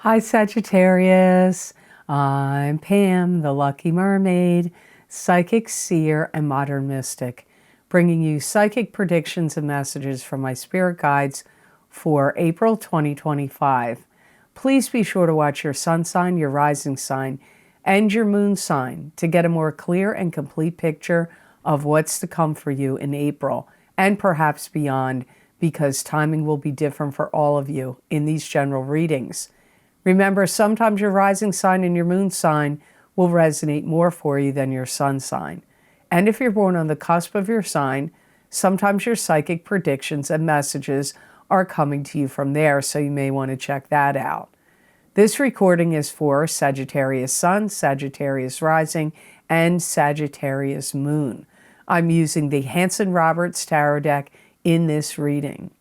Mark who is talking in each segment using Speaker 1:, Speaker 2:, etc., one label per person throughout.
Speaker 1: Hi Sagittarius, I'm Pam, the Lucky Mermaid, psychic, seer, and modern mystic, bringing you psychic predictions and messages from my spirit guides for April 2025. Please be sure to watch your sun sign, your rising sign, and your moon sign to get a more clear and complete picture of what's to come for you in April and perhaps beyond, because timing will be different for all of you in these general readings. Remember, sometimes your rising sign and your moon sign will resonate more for you than your sun sign. And if you're born on the cusp of your sign, sometimes your psychic predictions and messages are coming to you from there, so you may want to check that out. This recording is for Sagittarius Sun, Sagittarius Rising, and Sagittarius Moon. I'm using the Hanson-Roberts Tarot deck in this reading.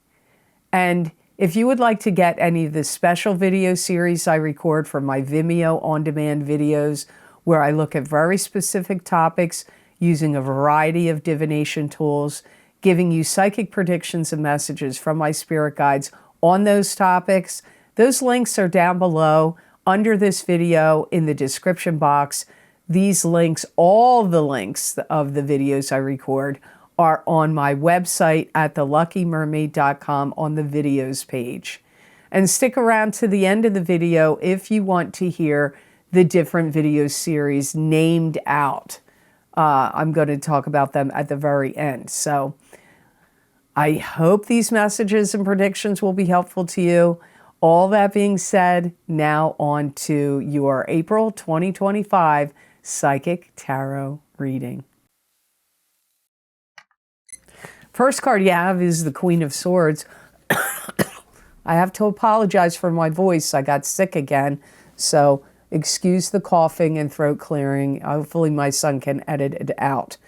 Speaker 1: And if you would like to get any of the special video series I record for my Vimeo on-demand videos, where I look at very specific topics using a variety of divination tools, giving you psychic predictions and messages from my spirit guides on those topics, those links are down below under this video in the description box. These links, all the links of the videos I record, are on my website at theluckymermaid.com on the videos page. And stick around to the end of the video if you want to hear the different video series named out. I'm going to talk about them at the very end. So I hope these messages and predictions will be helpful to you. All that being said, now on to your April 2025 Psychic Tarot reading. First card you have is the Queen of Swords. I have to apologize for my voice. I got sick again, so excuse the coughing and throat clearing. Hopefully my son can edit it out.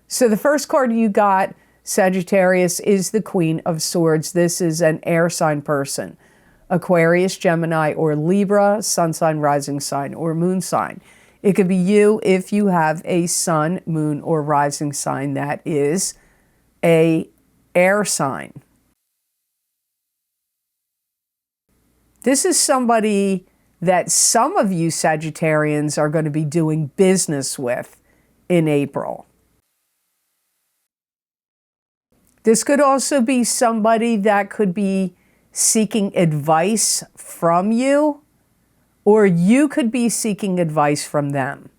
Speaker 1: So the first card you got, Sagittarius, is the Queen of Swords. This is an air sign person. Aquarius, Gemini, or Libra, sun sign, rising sign, or moon sign. It could be you if you have a sun, moon, or rising sign that is an air sign. This is somebody that some of you Sagittarians are going to be doing business with in April. This could also be somebody that could be seeking advice from you, or you could be seeking advice from them.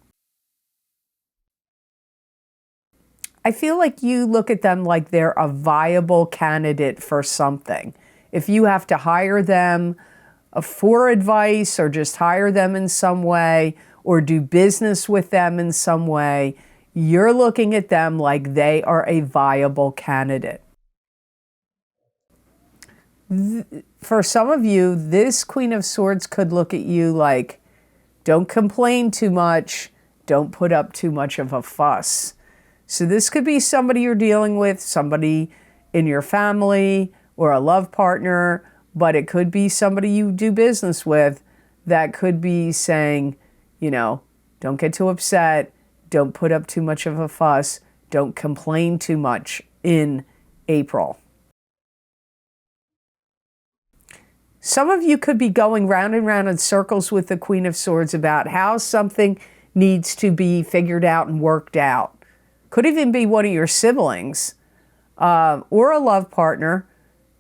Speaker 1: I feel like you look at them like they're a viable candidate for something. If you have to hire them for advice, or just hire them in some way, or do business with them in some way, you're looking at them like they are a viable candidate. For some of you, this Queen of Swords could look at you like, don't complain too much, don't put up too much of a fuss. So this could be somebody you're dealing with, somebody in your family, or a love partner, but it could be somebody you do business with that could be saying, you know, don't get too upset, don't put up too much of a fuss, don't complain too much in April. Some of you could be going round and round in circles with the Queen of Swords about how something needs to be figured out and worked out. Could even be one of your siblings or a love partner.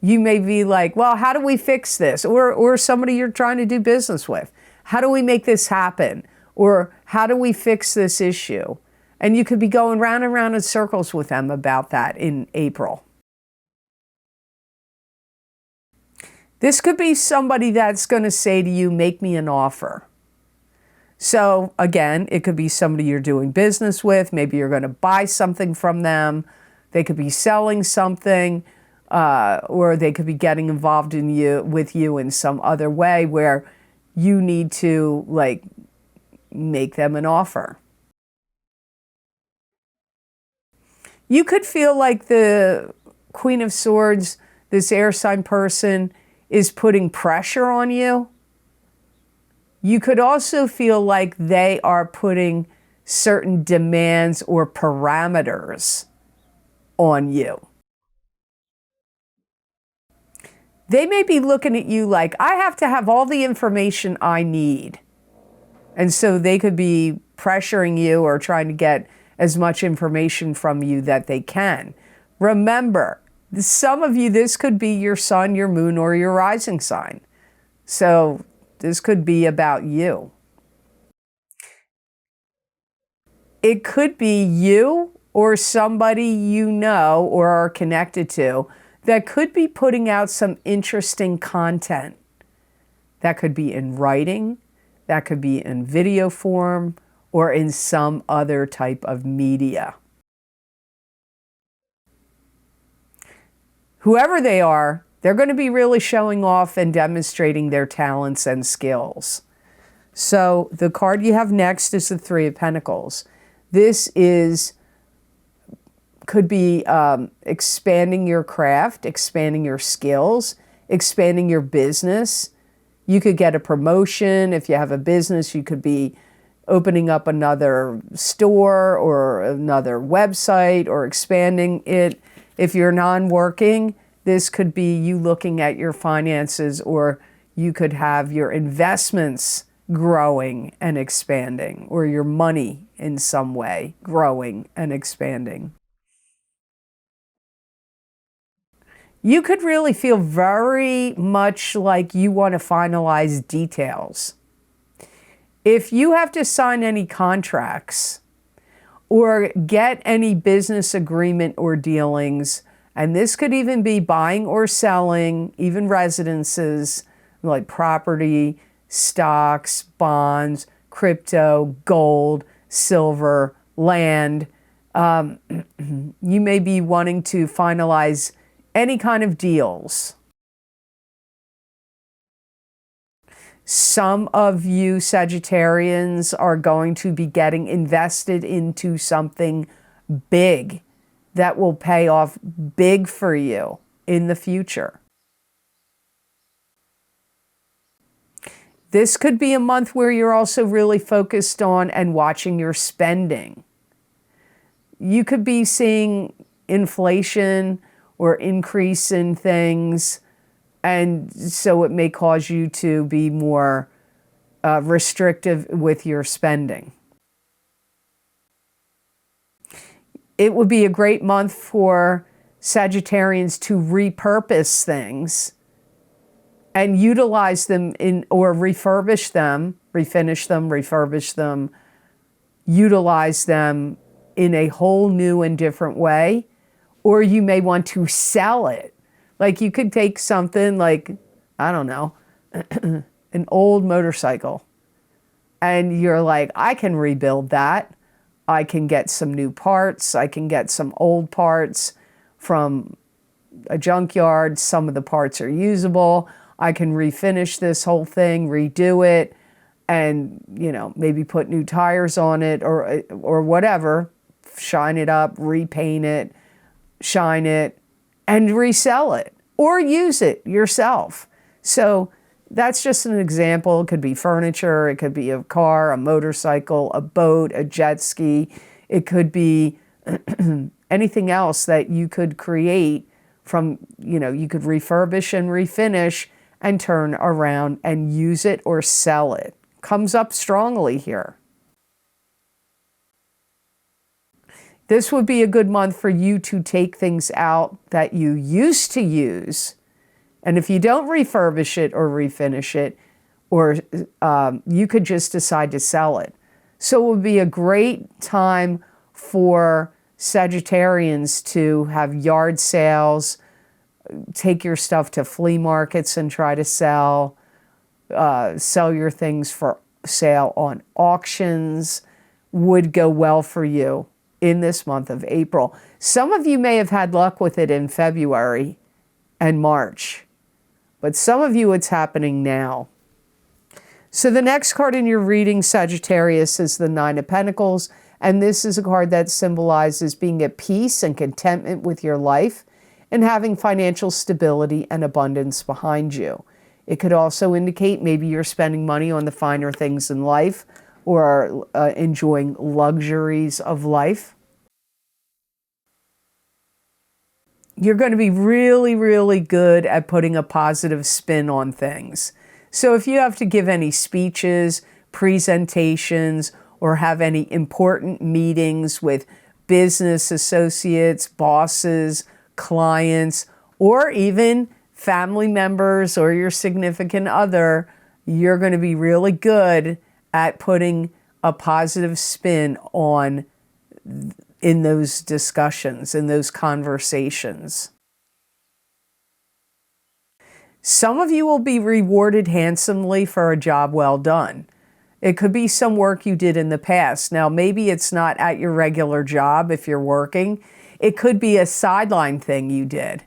Speaker 1: You may be like, well, how do we fix this? Or somebody you're trying to do business with. How do we make this happen? Or how do we fix this issue? And you could be going round and round in circles with them about that in April. This could be somebody that's going to say to you, make me an offer. So again, it could be somebody you're doing business with. Maybe you're going to buy something from them. They could be selling something, or they could be getting involved with you in some other way where you need to like make them an offer. You could feel like the Queen of Swords, this air sign person, is putting pressure on you. You could also feel like they are putting certain demands or parameters on you. They may be looking at you like, I have to have all the information I need. And so they could be pressuring you or trying to get as much information from you that they can. Remember, some of you, this could be your sun, your moon, or your rising sign. So this could be about you. It could be you or somebody you know or are connected to that could be putting out some interesting content. That could be in writing, that could be in video form, or in some other type of media. Whoever they are, they're going to be really showing off and demonstrating their talents and skills. So the card you have next is the Three of Pentacles. This could be expanding your craft, expanding your skills, expanding your business. You could get a promotion. If you have a business, you could be opening up another store or another website or expanding it. If you're non-working, this could be you looking at your finances, or you could have your investments growing and expanding, or your money in some way growing and expanding. You could really feel very much like you want to finalize details. If you have to sign any contracts or get any business agreement or dealings, and this could even be buying or selling, even residences, like property, stocks, bonds, crypto, gold, silver, land. You may be wanting to finalize any kind of deals. Some of you Sagittarians are going to be getting invested into something big that will pay off big for you in the future. This could be a month where you're also really focused on and watching your spending. You could be seeing inflation or increase in things, and so it may cause you to be more restrictive with your spending. It would be a great month for Sagittarians to repurpose things and utilize them or refurbish them, refinish them, refurbish them, utilize them in a whole new and different way. Or you may want to sell it. Like you could take something like, I don't know, an old motorcycle, and you're like, I can rebuild that. I can get some new parts. I can get some old parts from a junkyard. Some of the parts are usable. I can refinish this whole thing, redo it, and, you know, maybe put new tires on it or whatever, shine it up, repaint it, shine it, and resell it or use it yourself. So that's just an example. It could be furniture, it could be a car, a motorcycle, a boat, a jet ski. It could be anything else that you could create from, you know, you could refurbish and refinish and turn around and use it or sell it. Comes up strongly here. This would be a good month for you to take things out that you used to use. And if you don't refurbish it or refinish it, or you could just decide to sell it. So it would be a great time for Sagittarians to have yard sales, take your stuff to flea markets and try to sell your things for sale on auctions. Would go well for you in this month of April. Some of you may have had luck with it in February and March, but some of you it's happening now. So the next card in your reading, Sagittarius, is the Nine of Pentacles, and this is a card that symbolizes being at peace and contentment with your life and having financial stability and abundance behind you. It could also indicate maybe you're spending money on the finer things in life or enjoying luxuries of life. you're going to be really, really good at putting a positive spin on things. So if you have to give any speeches, presentations, or have any important meetings with business associates, bosses, clients, or even family members or your significant other, you're going to be really good at putting a positive spin on in those discussions, in those conversations. Some of you will be rewarded handsomely for a job well done. It could be some work you did in the past. Now, maybe it's not at your regular job if you're working. It could be a sideline thing you did.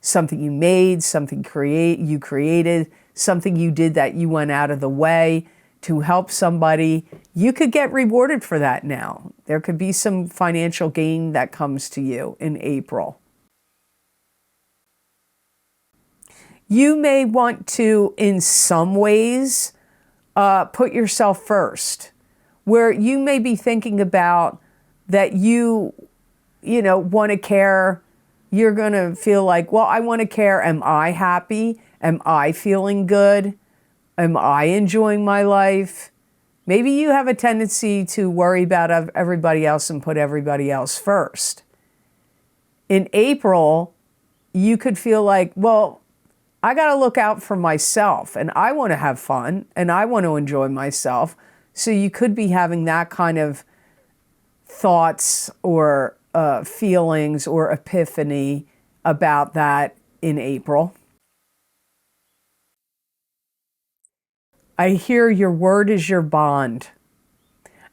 Speaker 1: Something you made, something you created, something you did that you went out of the way to help somebody. You could get rewarded for that now. There could be some financial gain that comes to you in April. You may want to, in some ways, put yourself first, where you may be thinking about that you want to care. You're going to feel like, well, I want to care. Am I happy? Am I feeling good? Am I enjoying my life? Maybe you have a tendency to worry about everybody else and put everybody else first. In April, you could feel like, well, I got to look out for myself and I want to have fun and I want to enjoy myself. So you could be having that kind of thoughts or feelings or epiphany about that in April. I hear your word is your bond.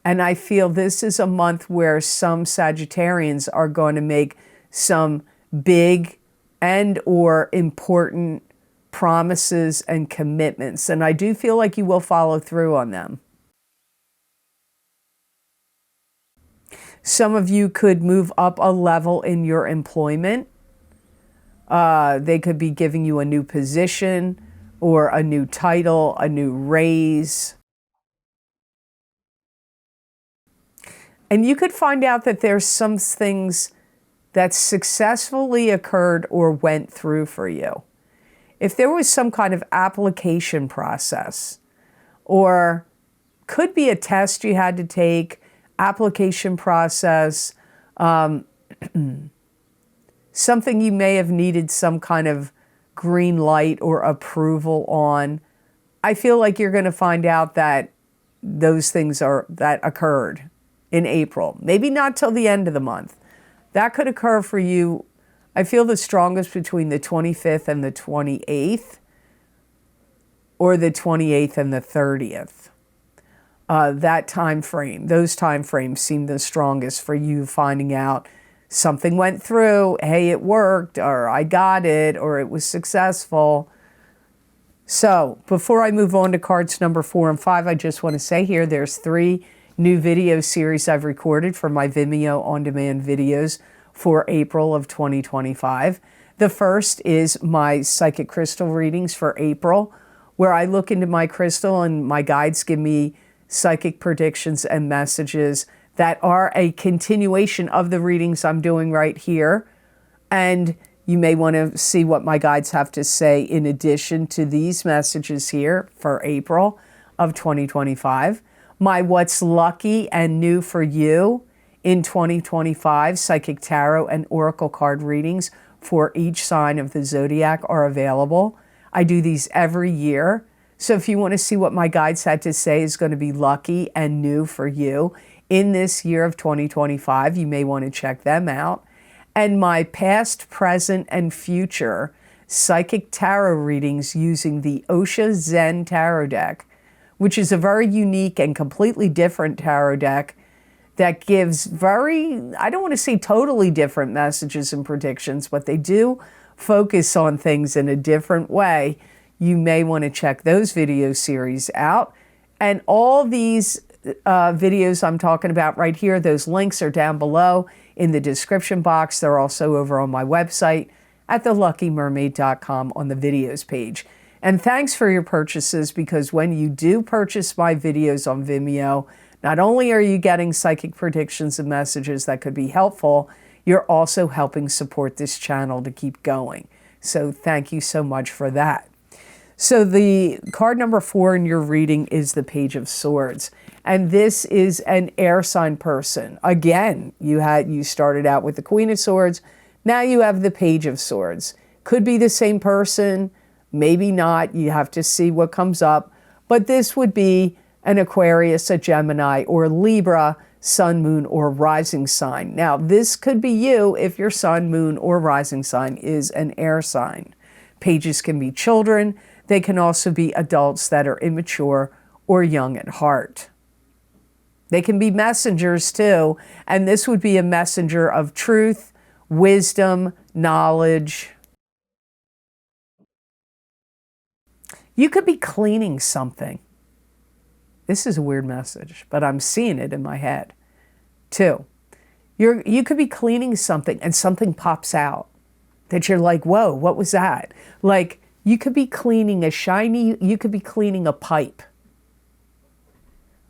Speaker 1: And I feel this is a month where some Sagittarians are going to make some big and or important promises and commitments. And I do feel like you will follow through on them. Some of you could move up a level in your employment. They could be giving you a new position or a new title, a new raise. And you could find out that there's some things that successfully occurred or went through for you. If there was some kind of application process, or could be a test you had to take, application process, something you may have needed some kind of green light or approval on. I feel like you're going to find out that those things that occurred in April. Maybe not till the end of the month. That could occur for you. I feel the strongest between the 25th and the 28th, or the 28th and the 30th. That time frame, those time frames seem the strongest for you finding out something went through, hey, it worked, or I got it, or it was successful. So before I move on to cards number 4 and 5, I just want to say here, there's 3 new video series I've recorded for my Vimeo on-demand videos for April of 2025. The first is my psychic crystal readings for April, where I look into my crystal and my guides give me psychic predictions and messages that are a continuation of the readings I'm doing right here. And you may want to see what my guides have to say in addition to these messages here for April of 2025. My What's Lucky and New for You in 2025 Psychic Tarot and Oracle card readings for each sign of the zodiac are available. I do these every year. So if you want to see what my guides had to say is going to be lucky and new for you in this year of 2025, you may want to check them out. And my past, present, and future psychic tarot readings using the Osha Zen Tarot deck, which is a very unique and completely different tarot deck that gives I don't want to say totally different messages and predictions, but they do focus on things in a different way. You may want to check those video series out. And all these videos I'm talking about right here, those links are down below in the description box. They're also over on my website at theluckymermaid.com on the videos page. And thanks for your purchases, because when you do purchase my videos on Vimeo, not only are you getting psychic predictions and messages that could be helpful, you're also helping support this channel to keep going. So thank you so much for that. So the card number 4 in your reading is the Page of Swords. And this is an air sign person. Again, you started out with the Queen of Swords. Now you have the Page of Swords. Could be the same person, maybe not. You have to see what comes up. But this would be an Aquarius, a Gemini, or Libra, Sun, Moon, or Rising sign. Now, this could be you if your Sun, Moon, or Rising sign is an air sign. Pages can be children. They can also be adults that are immature or young at heart. They can be messengers too, and this would be a messenger of truth, wisdom, knowledge. You could be cleaning something. This is a weird message, but I'm seeing it in my head too. You could be cleaning something and something pops out that you're like, whoa, what was that? Like, you could be cleaning you could be cleaning a pipe.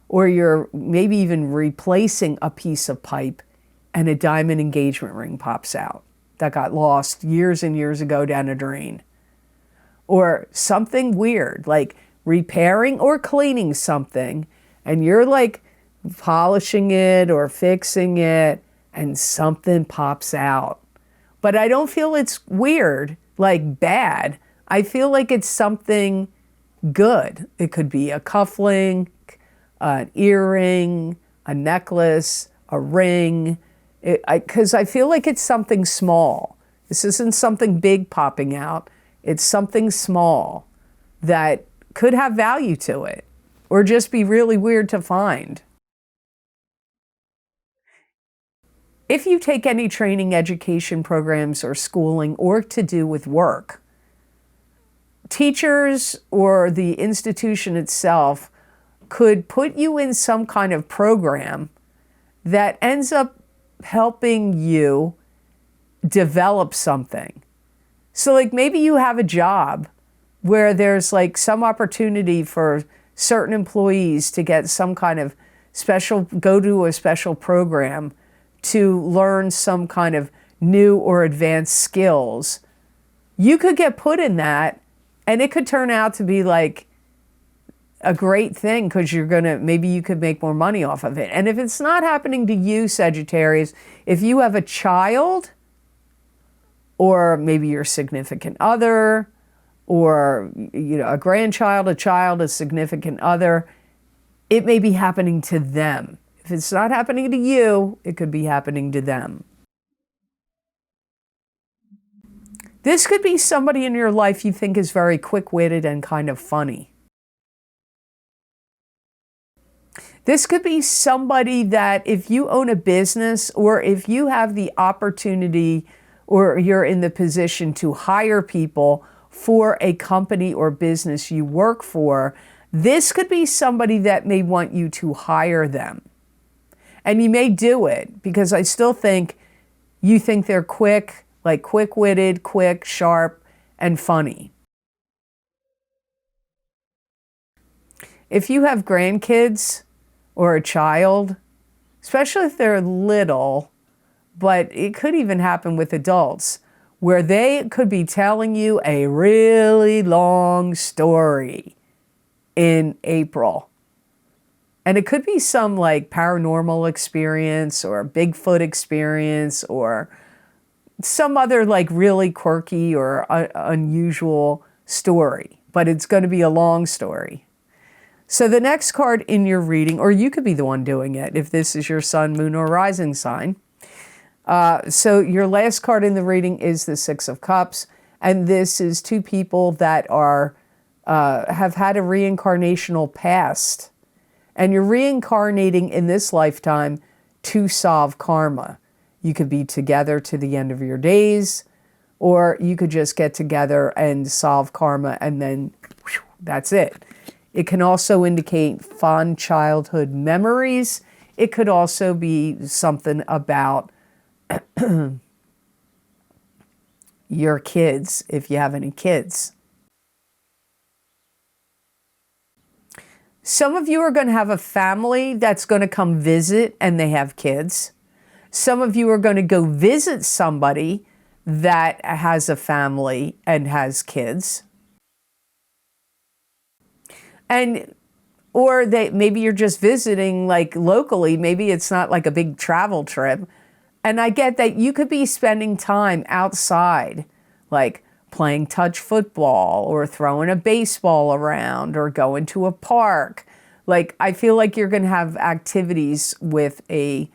Speaker 1: Or you're maybe even replacing a piece of pipe and a diamond engagement ring pops out that got lost years and years ago down a drain. Or something weird, like repairing or cleaning something, and you're like polishing it or fixing it, and something pops out. But I don't feel it's weird, like bad. I feel like it's something good. It could be a cufflink, an earring, a necklace, a ring, because I feel like it's something small. This isn't something big popping out. It's something small that could have value to it or just be really weird to find. If you take any training, education programs, or schooling, or to do with work, teachers or the institution itself could put you in some kind of program that ends up helping you develop something. So like maybe you have a job where there's like some opportunity for certain employees to get some kind of go to a special program to learn some kind of new or advanced skills. You could get put in that, and it could turn out to be like a great thing because maybe you could make more money off of it. And if it's not happening to you, Sagittarius, if you have a child, or maybe your significant other, or a grandchild, a child, a significant other, it may be happening to them. If it's not happening to you, it could be happening to them. This could be somebody in your life you think is very quick-witted and kind of funny. This could be somebody that if you own a business or if you have the opportunity or you're in the position to hire people for a company or business you work for, this could be somebody that may want you to hire them. And you may do it because I still think you think they're quick, like quick-witted, quick, sharp, and funny. If you have grandkids or a child, especially if they're little, but it could even happen with adults, where they could be telling you a really long story in April. And it could be some like paranormal experience or Bigfoot experience or some other like really quirky or unusual story, but it's going to be a long story. So the next card in your reading, or you could be the one doing it if this is your sun, moon, or rising sign. So your last card in the reading is the Six of Cups, and this is two people that have had a reincarnational past. And you're reincarnating in this lifetime to solve karma. You could be together to the end of your days, or you could just get together and solve karma and then whew, that's it. It can also indicate fond childhood memories. It could also be something about your kids, if you have any kids. Some of you are going to have a family that's going to come visit and they have kids. Some of you are going to go visit somebody that has a family and has kids. And or maybe you're just visiting like locally. Maybe it's not like a big travel trip. And I get that you could be spending time outside, like playing touch football or throwing a baseball around or going to a park. Like, I feel like you're going to have activities with a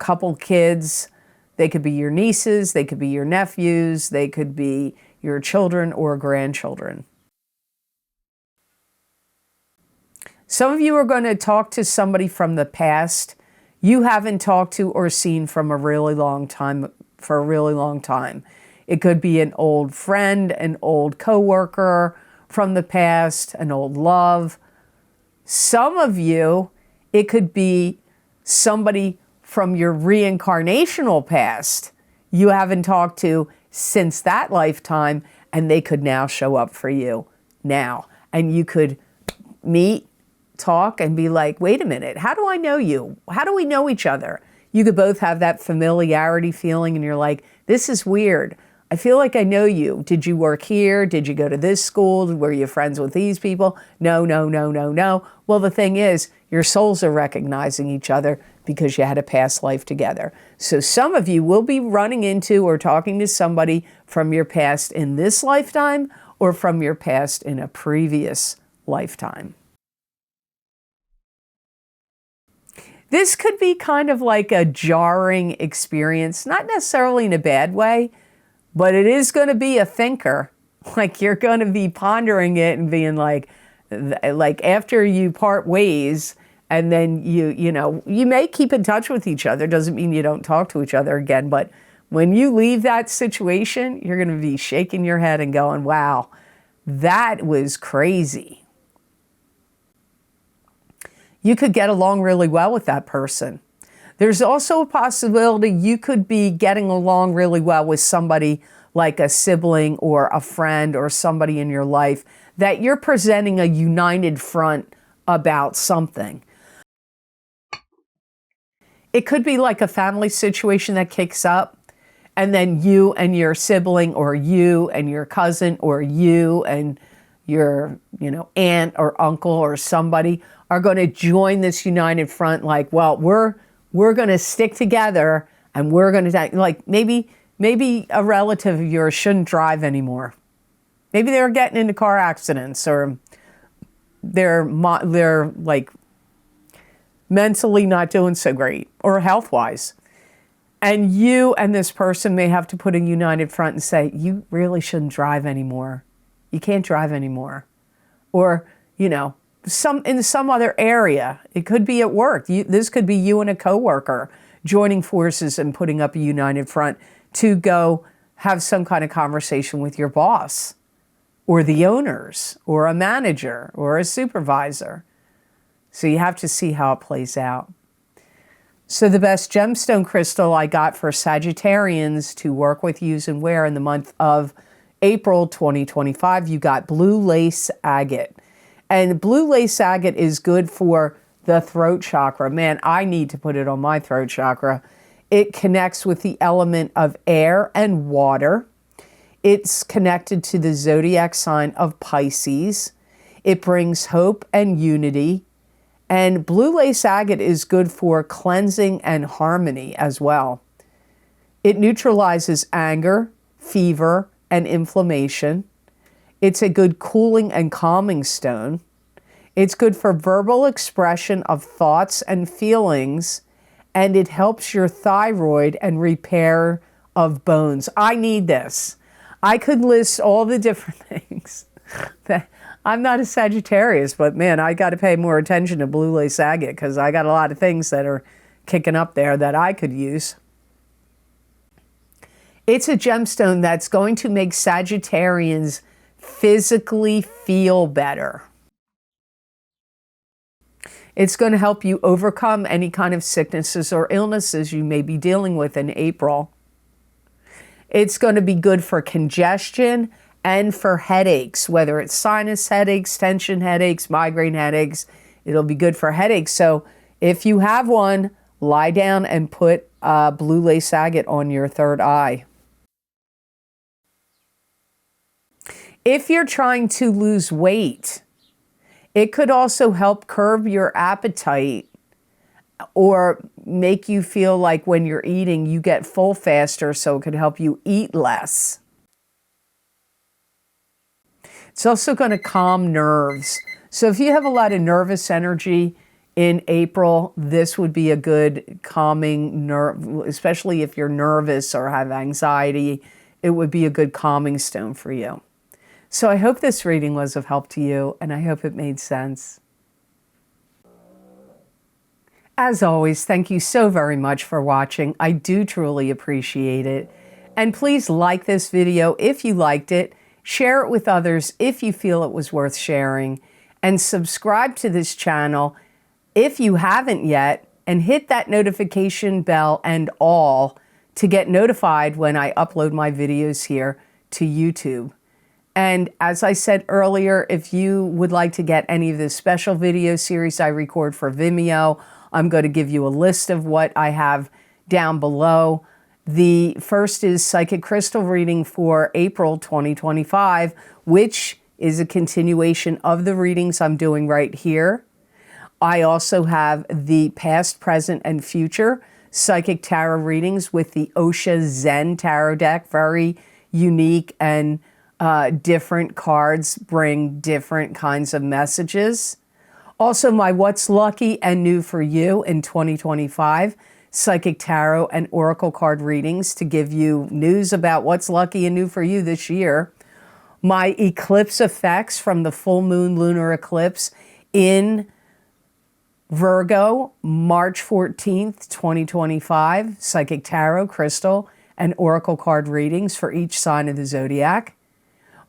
Speaker 1: couple kids. They could be your nieces, they could be your nephews, they could be your children or grandchildren. Some of you are going to talk to somebody from the past you haven't talked to or seen from a really long time, for a really long time. It could be an old friend, an old coworker from the past, an old love. Some of you, it could be somebody from your reincarnational past you haven't talked to since that lifetime, and they could now show up for you now. And you could meet, talk, and be like, wait a minute, how do I know you? How do we know each other? You could both have that familiarity feeling, and you're like, this is weird. I feel like I know you. Did you work here? Did you go to this school? Were you friends with these people? No, no, no, no, no. Well, the thing is, your souls are recognizing each other because you had a past life together. So some of you will be running into or talking to somebody from your past in this lifetime or from your past in a previous lifetime. This could be kind of like a jarring experience, not necessarily in a bad way, but it is going to be a thinker. Like, you're going to be pondering it and being like after you part ways, and then you may keep in touch with each other. Doesn't mean you don't talk to each other again, but when you leave that situation, you're going to be shaking your head and going, wow, that was crazy. You could get along really well with that person. There's also a possibility you could be getting along really well with somebody like a sibling or a friend or somebody in your life that you're presenting a united front about something. It could be like a family situation that kicks up, and then you and your sibling, or you and your cousin, or you and your aunt or uncle or somebody are going to join this united front, like, well, we're going to stick together, and we're going to, like, maybe a relative of yours shouldn't drive anymore. Maybe they're getting into car accidents, or they're like mentally not doing so great, or health-wise. And you and this person may have to put a united front and say, you really shouldn't drive anymore. You can't drive anymore. Or, in some other area. It could be at work. This could be you and a coworker joining forces and putting up a united front to go have some kind of conversation with your boss, or the owners, or a manager, or a supervisor. So you have to see how it plays out. So the best gemstone crystal I got for Sagittarians to work with, use, and wear in the month of April 2025, you got blue lace agate. And blue lace agate is good for the throat chakra. Man, I need to put it on my throat chakra. It connects with the element of air and water. It's connected to the zodiac sign of Pisces. It brings hope and unity. And blue lace agate is good for cleansing and harmony as well. It neutralizes anger, fever, and inflammation. It's a good cooling and calming stone. It's good for verbal expression of thoughts and feelings, and it helps your thyroid and repair of bones. I need this. I could list all the different things. I'm not a Sagittarius, but man, I got to pay more attention to blue lace agate, because I got a lot of things that are kicking up there that I could use. It's a gemstone that's going to make Sagittarians physically feel better. It's going to help you overcome any kind of sicknesses or illnesses you may be dealing with in April. It's going to be good for congestion and for headaches, whether it's sinus headaches, tension headaches, migraine headaches. It'll be good for headaches. So if you have one, lie down and put blue lace agate on your third eye. If you're trying to lose weight, it could also help curb your appetite or make you feel like when you're eating, you get full faster, so it could help you eat less. It's also going to calm nerves. So if you have a lot of nervous energy in April, this would be a good calming nerve, especially if you're nervous or have anxiety, it would be a good calming stone for you. So I hope this reading was of help to you, and I hope it made sense. As always, thank you so very much for watching. I do truly appreciate it. And please like this video if you liked it, share it with others if you feel it was worth sharing, and subscribe to this channel if you haven't yet, and hit that notification bell and all to get notified when I upload my videos here to YouTube. And as I said earlier, if you would like to get any of the special video series I record for Vimeo, I'm going to give you a list of what I have down below. The first is Psychic Crystal Reading for April 2025, which is a continuation of the readings I'm doing right here. I also have the Past, Present, and Future Psychic Tarot readings with the Osha Zen Tarot deck. Very unique and different cards bring different kinds of messages. Also, my What's Lucky and New for You in 2025 Psychic Tarot and Oracle card readings to give you news about what's lucky and new for you this year. My eclipse effects from the full moon lunar eclipse in Virgo, March 14th, 2025, Psychic Tarot, Crystal, and Oracle card readings for each sign of the zodiac.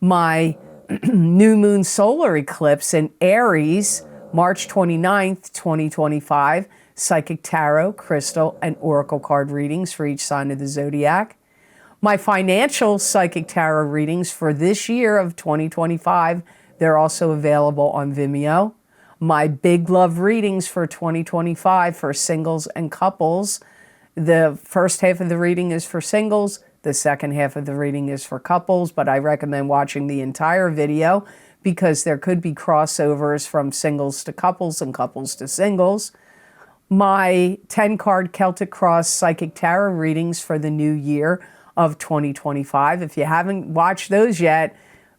Speaker 1: My new moon solar eclipse in Aries, March 29th, 2025, Psychic Tarot, Crystal, and Oracle card readings for each sign of the zodiac. My financial Psychic Tarot readings for this year of 2025, they're also available on Vimeo. My Big Love readings for 2025 for singles and couples. The first half of the reading is for singles. The second half of the reading is for couples, but I recommend watching the entire video because there could be crossovers from singles to couples and couples to singles. My 10-card Celtic Cross Psychic Tarot readings for the new year of 2025. If you haven't watched those yet,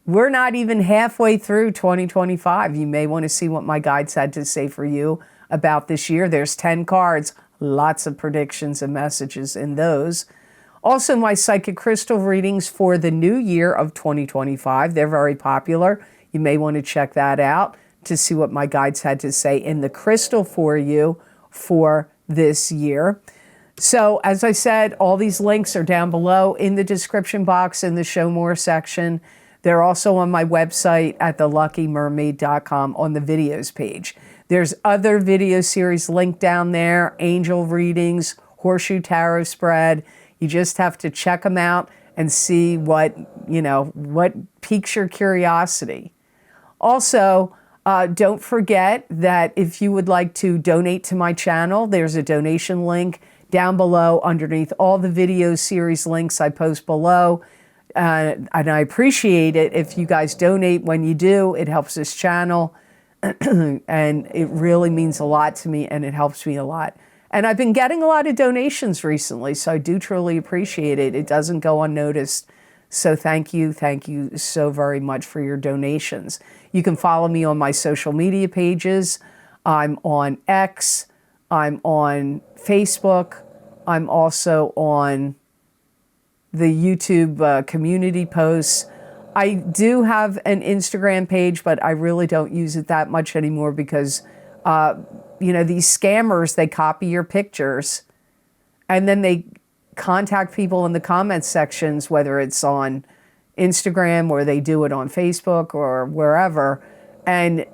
Speaker 1: we're not even halfway through 2025. You may want to see what my guides had to say for you about this year. There's 10 cards, lots of predictions and messages in those. Also, my Psychic Crystal readings for the new year of 2025. They're very popular. You may want to check that out to see what my guides had to say in the crystal for you for this year. So, as I said, all these links are down below in the description box in the Show More section. They're also on my website at theluckymermaid.com on the videos page. There's other video series linked down there, angel readings, Horseshoe Tarot spread. You just have to check them out and see what piques your curiosity. Also, don't forget that if you would like to donate to my channel, there's a donation link down below underneath all the video series links I post below. And I appreciate it if you guys donate. When you do, it helps this channel and it really means a lot to me and it helps me a lot. And I've been getting a lot of donations recently, so I do truly appreciate it. It doesn't go unnoticed. So thank you so very much for your donations. You can follow me on my social media pages. I'm on X, I'm on Facebook, I'm also on the YouTube community posts. I do have an Instagram page, but I really don't use it that much anymore because, these scammers, they copy your pictures and then they contact people in the comments sections, whether it's on Instagram or they do it on Facebook or wherever. And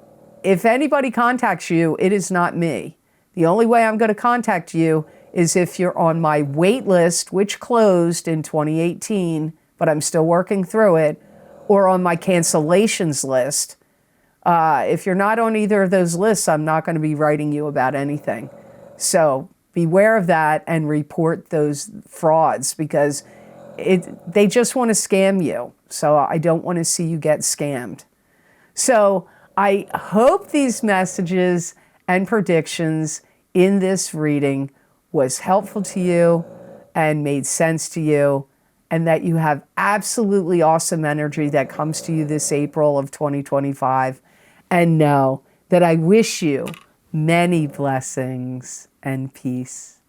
Speaker 1: if anybody contacts you, it is not me. The only way I'm going to contact you is if you're on my wait list, which closed in 2018, but I'm still working through it, or on my cancellations list. If you're not on either of those lists, I'm not going to be writing you about anything. So beware of that and report those frauds, because they just want to scam you. So I don't want to see you get scammed. So I hope these messages and predictions in this reading was helpful to you and made sense to you, and that you have absolutely awesome energy that comes to you this April of 2025. And know that I wish you many blessings and peace.